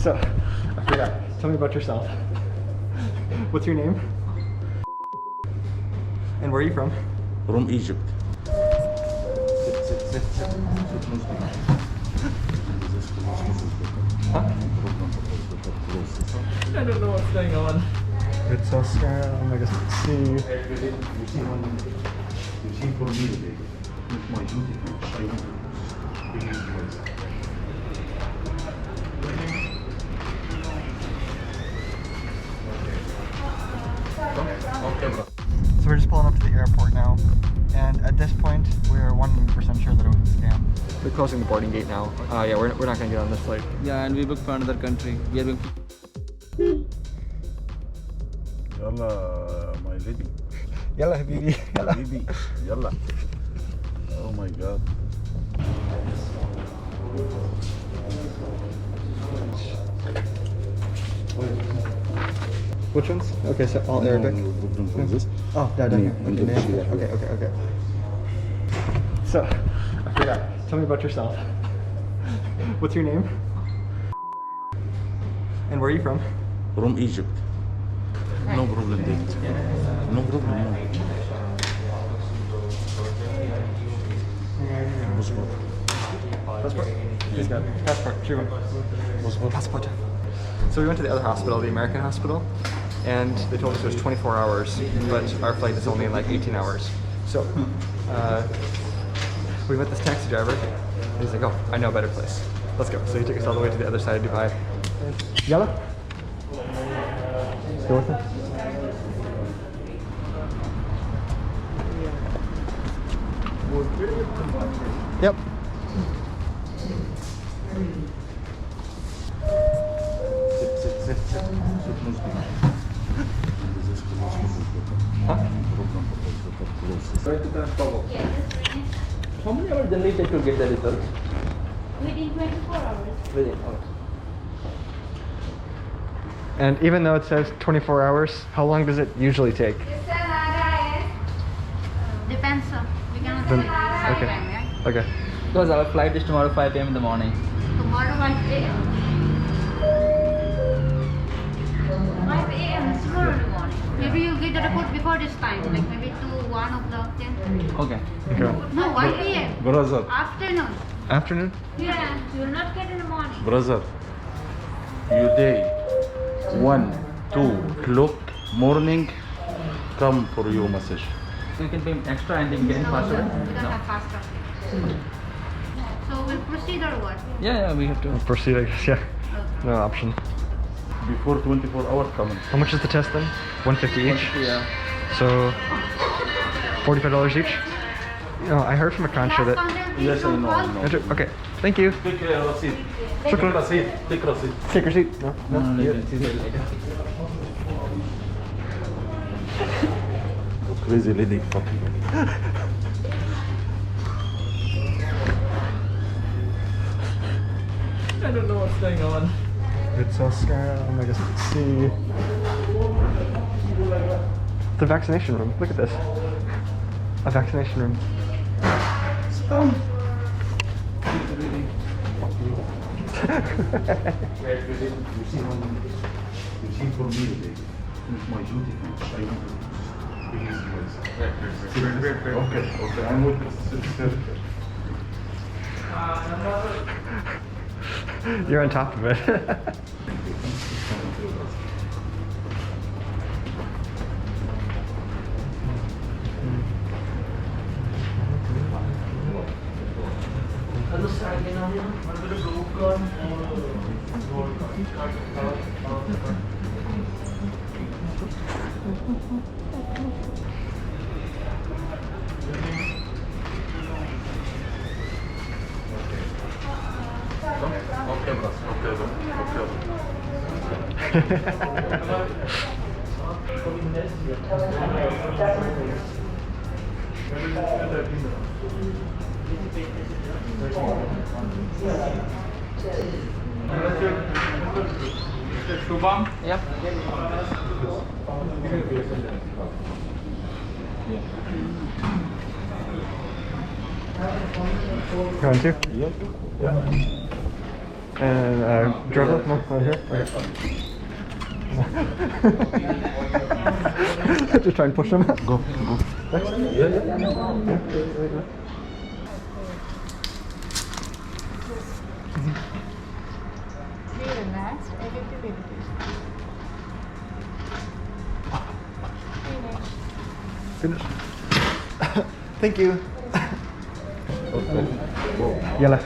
So, I forgot. Tell me about yourself. What's your name? And where are you from? From Egypt. Huh? I don't know what's going on. It's a scam. I guess let's see. You see for me today, it's my duty to show you. So we're just pulling up to the airport now, and at this point we're 100% sure that it was a scam. They're closing the boarding gate now. Yeah, we're not gonna get on this flight. Yeah, and we booked for another country. We are going. Yalla, my lady. Yalla habibi. Yalla. Baby. Yalla. Oh my God. Which ones? Okay, so all Arabic. Oh, down here. Okay. So, I forgot. Tell me about yourself. What's your name? And where are you from? From Egypt. No problem, David. No problem. No. Passport. Passport? He's got passport. Sure. Passport. So we went to the other hospital, the American hospital, and they told us it was 24 hours, but our flight is only in like 18 hours. So we met this taxi driver, and he's like, oh, I know a better place. Let's go. So he took us all the way to the other side of Dubai. Yalla? Go with it. Yep. How many hours generally take to get the result? Within 24 hours. Within. And even though it says 24 hours, how long does it usually take? Depends. We cannot Then- say right okay. time, yeah? Okay. Because our flight is tomorrow 5 p.m. in the morning. Tomorrow 5 a.m. 5 a.m. is tomorrow in the morning. Maybe you'll get the report before this time, like maybe 1 o'clock, 10. Okay. Okay. No, 1 p.m. Brother, Afternoon. Afternoon? Yeah, you will not get in the morning. brother, you day 1, 2 o'clock morning, come for your message. So you can pay extra and then get it No, faster? we don't have faster. So we'll proceed or what? Yeah, we have to. Proceed, I guess, yeah. Okay. No option. Before 24 hours coming. How much is the test then? 150 each? Yeah. So, $45 each? You know, I heard from a contra Last that... counter, please Yes, I don't know, call. I know. Okay, thank you. Take receipt. Take receipt. Take receipt. Take receipt. No? Crazy lady. Fucking. I don't know what's going on. It's a scam. I guess let's see. The vaccination room. Look at this. A vaccination room. You see for me today, it's my duty to show you. Okay, I'm with this. You're on top of it. Okay, bro. Okay. Shubham? Yep. Going to? Yep. Yeah. And Drevlow? No, over here? Okay. Just try and push him. Go. Finish. Thank you. Yalla.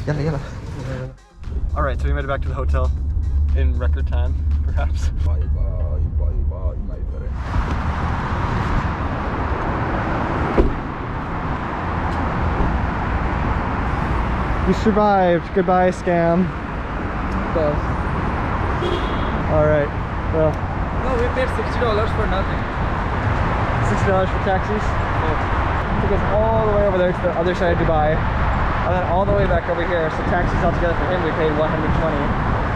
Yalla. Alright, so we made it back to the hotel in record time, perhaps. Bye, my friend. You survived. Goodbye, scam. Alright, well, No, we paid $60 for nothing. $60 for taxis. Took us all the way over there to the other side of Dubai. And then all the way back over here. So taxis altogether for him, we paid $120.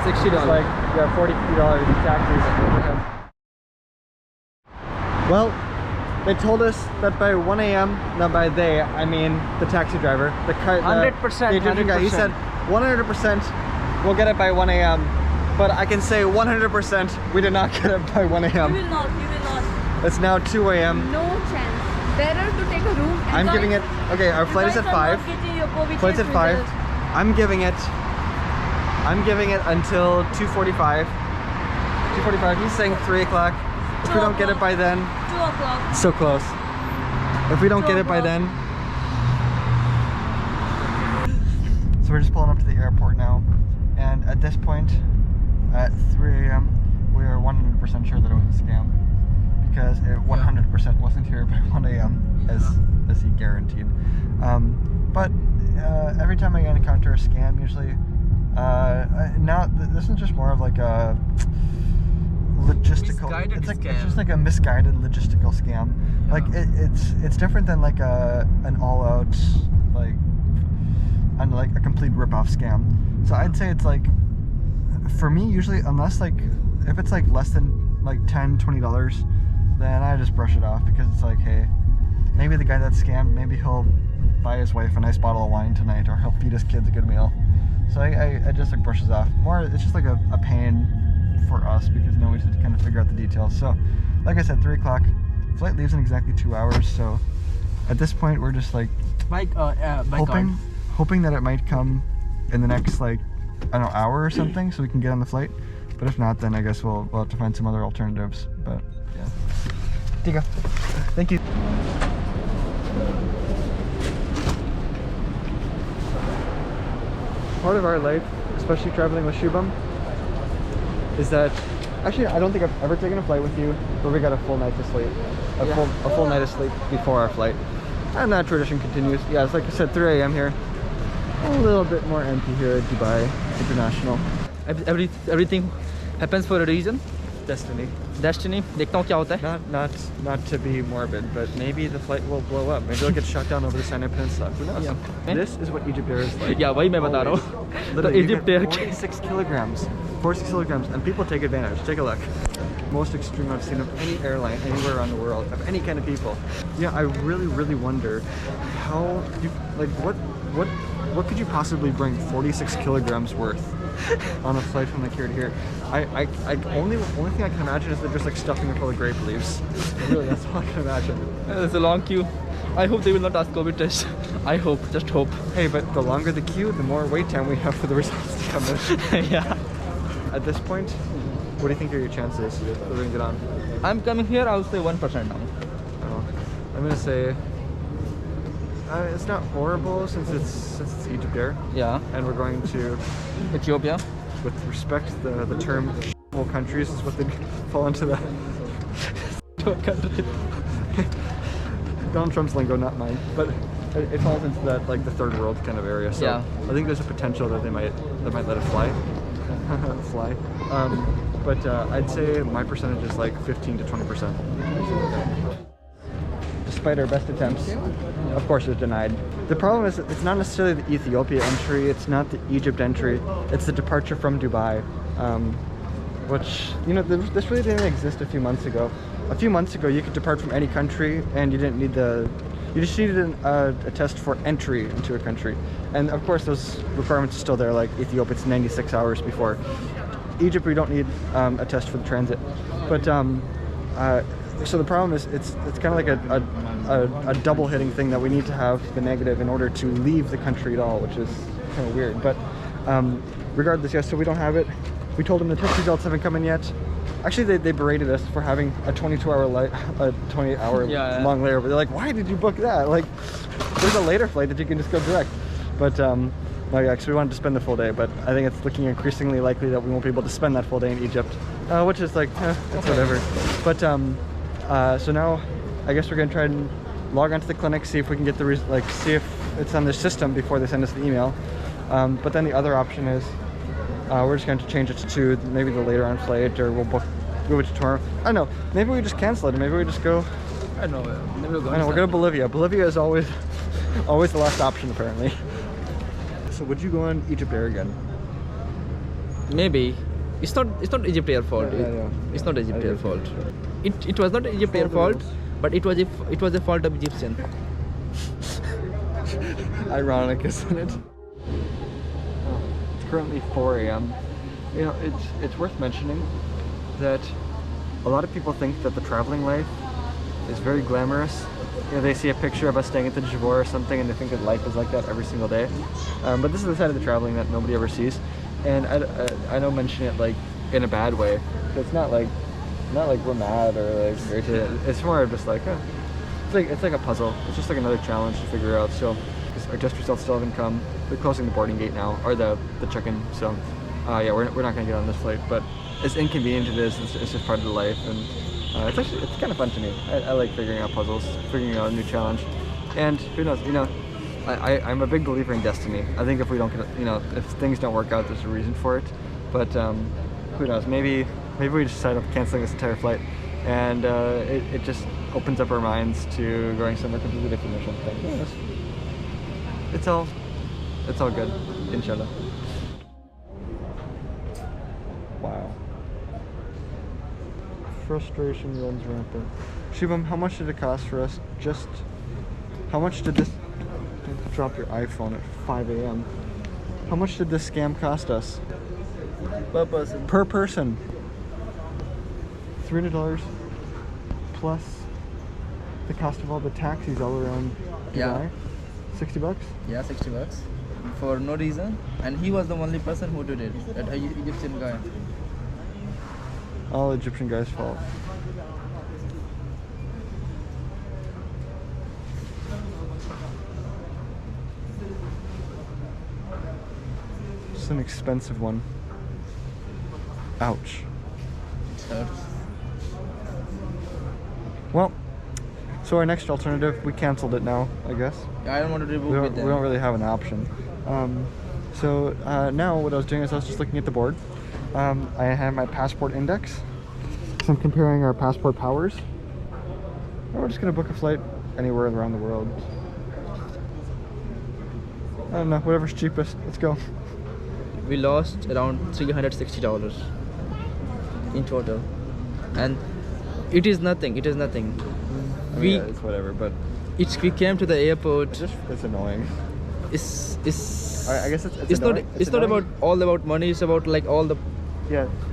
$60. It's like, yeah, $40, $50 in taxis. Well, they told us that by 1 a.m., not by they, I mean the taxi driver, the 100%, the Egyptian guy, he said 100% we'll get it by 1 a.m. But I can say 100% we did not get it by 1 a.m. You will not. It's now 2 a.m. No chance. Better to take a room. I'm giving it, okay, our flight is at 5. Flight's at 5. I'm giving it until 2:45. 2:45, he's saying 3 o'clock. If we don't get it by then, 2 o'clock. so close. If we don't get it by then. So we're just pulling up to the airport now. And at this point, at 3 a.m., we are 100% sure that it was a scam. Because it 100% wasn't here by 1 a.m. as he guaranteed. But every time I encounter a scam, usually, now this is just more of like a logistical. It's just like a misguided logistical scam. Yeah. Like it's different than like an all-out like a complete rip-off scam. So I'd say it's like, for me usually, unless like if it's like less than like $10-20, then I just brush it off, because it's like, hey, maybe the guy that scammed, maybe he'll buy his wife a nice bottle of wine tonight, or he'll feed his kids a good meal. So I just like brushes off. More, it's just like a pain for us, because now we have to kind of figure out the details. So like I said, 3 o'clock, flight leaves in exactly 2 hours. So at this point we're just like hoping that it might come in the next, like, I don't know, hour or something, so we can get on the flight. But if not, then I guess we'll have to find some other alternatives. But yeah. Tika, thank you. Part of our life, especially traveling with Shubham, is that actually I don't think I've ever taken a flight with you where we got a full night of sleep, a full night of sleep before our flight, and that tradition continues. Yeah, it's like I said, 3 a.m. here, a little bit more empty here at Dubai International. Everything happens for a reason. Destiny. Destiny. देखता हूँ क्या होता है. Not to be morbid, but maybe the flight will blow up. Maybe it'll get shut down over the Sinai Peninsula. Who knows? Yeah. This is what Egypt Air is like. Yeah, वही मैं बता रहा हूँ. Literally, Egypt Air. 46 kilograms. 46 kilograms, and people take advantage. Take a look. Most extreme I've seen of any airline anywhere around the world, of any kind of people. Yeah, I really wonder how you, like, what could you possibly bring 46 kilograms worth on a flight from like here to here? Only thing I can imagine is they're just like stuffing it full of grape leaves. Really, that's all I can imagine. There's a long queue. I hope they will not ask COVID test. I hope, just hope. Hey, but the longer the queue, the more wait time we have for the results to come in. Yeah. At this point, what do you think are your chances that we're gonna get on? I'm coming here, I'll say 1% now. Oh, I'm gonna say it's not horrible since it's Egypt Air. Yeah. And we're going to Ethiopia. With respect, the term whole countries is what they fall into that. Donald Trump's lingo, not mine, but it falls into that, like, the third world kind of area. So yeah. I think there's a potential that they might let it fly. But I'd say my percentage is like 15 to 20%. Despite our best attempts. of course it was denied. The problem is it's not necessarily the Ethiopia entry, it's not the Egypt entry, it's the departure from Dubai, which, you know, this really didn't exist a few months ago. A few months ago you could depart from any country and you didn't need you just needed a test for entry into a country. And of course those requirements are still there, like Ethiopia it's 96 hours before. Egypt we don't need a test for the transit. But so the problem is it's kind of like a double hitting thing that we need to have the negative in order to leave the country at all, which is kind of weird. But regardless, yes, so we don't have it. We told them the test results haven't come in yet. Actually, they berated us for having a 20-hour long layover. They're like, why did you book that? Like, there's a later flight that you can just go direct. But no, yeah, because we wanted to spend the full day, but I think it's looking increasingly likely that we won't be able to spend that full day in Egypt, which is like, it's whatever. But so now I guess we're gonna try and log onto the clinic, see if we can get the see if it's on their system before they send us the email. But then the other option is we're just going to change it to maybe the later on flight, or we'll move it to tomorrow. I don't know. Maybe we just cancel it, and maybe we just go. I don't know. Maybe we'll go. I know, we'll go to Bolivia. Bolivia is always the last option apparently. So would you go on Egypt Air again? Maybe. It's not Egypt Air fault. Yeah. It's not Egypt Air fault. It was not Egypt Air fault, but it was a fault of Egyptian. Ironic, isn't it? It's currently 4 a.m. You know, it's worth mentioning that a lot of people think that the traveling life is very glamorous. You know, they see a picture of us staying at the Javor or something and they think that life is like that every single day. But this is the side of the traveling that nobody ever sees. And I don't mention it like in a bad way. It's not like we're mad or like irritated. It's more just like, it's like a puzzle. It's just like another challenge to figure out. So, because our test results still haven't come. They're closing the boarding gate now, or the check-in. So, yeah, we're not gonna get on this flight. But as inconvenient it is, it's just part of the life, and it's kind of fun to me. I like figuring out puzzles, figuring out a new challenge, and who knows? You know, I'm a big believer in destiny. I think if we don't get, you know, if things don't work out, there's a reason for it. But who knows? Maybe we just decide on canceling this entire flight, and it just opens up our minds to going somewhere completely different or something. It's all good, inshallah. Wow. Frustration runs rampant. Shubham, how much did it cost for us? How much did this... Drop your iPhone at 5 a.m. How much did this scam cost us? Per person. Per person. $300 plus the cost of all the taxis all around Dubai. Yeah. $60? Yeah, $60 for no reason, and he was the only person who did it. That Egyptian guy. All Egyptian guy's fault. It's an expensive one. Ouch. Well, so our next alternative, we canceled it now, I guess. I don't want to rebook with them. We don't really have an option. So now what I was doing is I was just looking at the board. I have my passport index. So I'm comparing our passport powers. And we're just going to book a flight anywhere around the world. I don't know, whatever's cheapest. Let's go. We lost around $360 in total, and it is nothing. It is nothing. I mean, yeah, it's whatever, but we came to the airport. It's annoying. I guess it's annoying. not about money. It's about like all the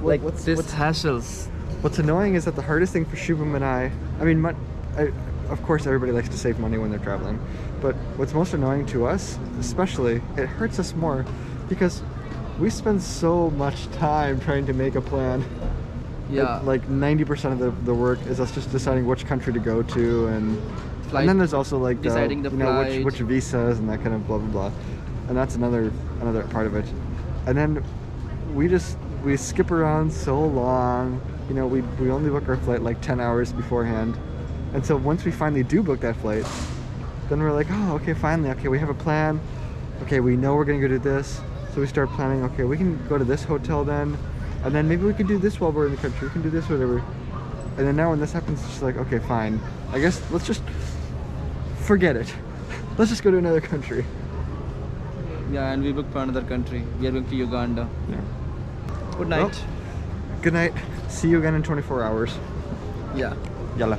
what's hassles. What's annoying is that the hardest thing for Shubham and I mean, of course everybody likes to save money when they're traveling, but what's most annoying to us, especially, it hurts us more because we spend so much time trying to make a plan. Yeah. Like 90% of the work is us just deciding which country to go to, and then there's also like deciding the flight, which visas and that kind of blah blah blah, and that's another part of it. And then we skip around so long. You know, we only book our flight like 10 hours beforehand, and so once we finally do book that flight, then we're like, oh, okay, finally, okay, we have a plan. Okay, we know we're gonna go do this, so we start planning. Okay, we can go to this hotel then. And then maybe we can do this while we're in the country. We can do this, whatever. And then now when this happens, it's just like, okay, fine. I guess let's just forget it. Let's just go to another country. Yeah, and we booked for another country. We are going to Uganda. Yeah. Good night. Well, good night. See you again in 24 hours. Yeah. Yalla.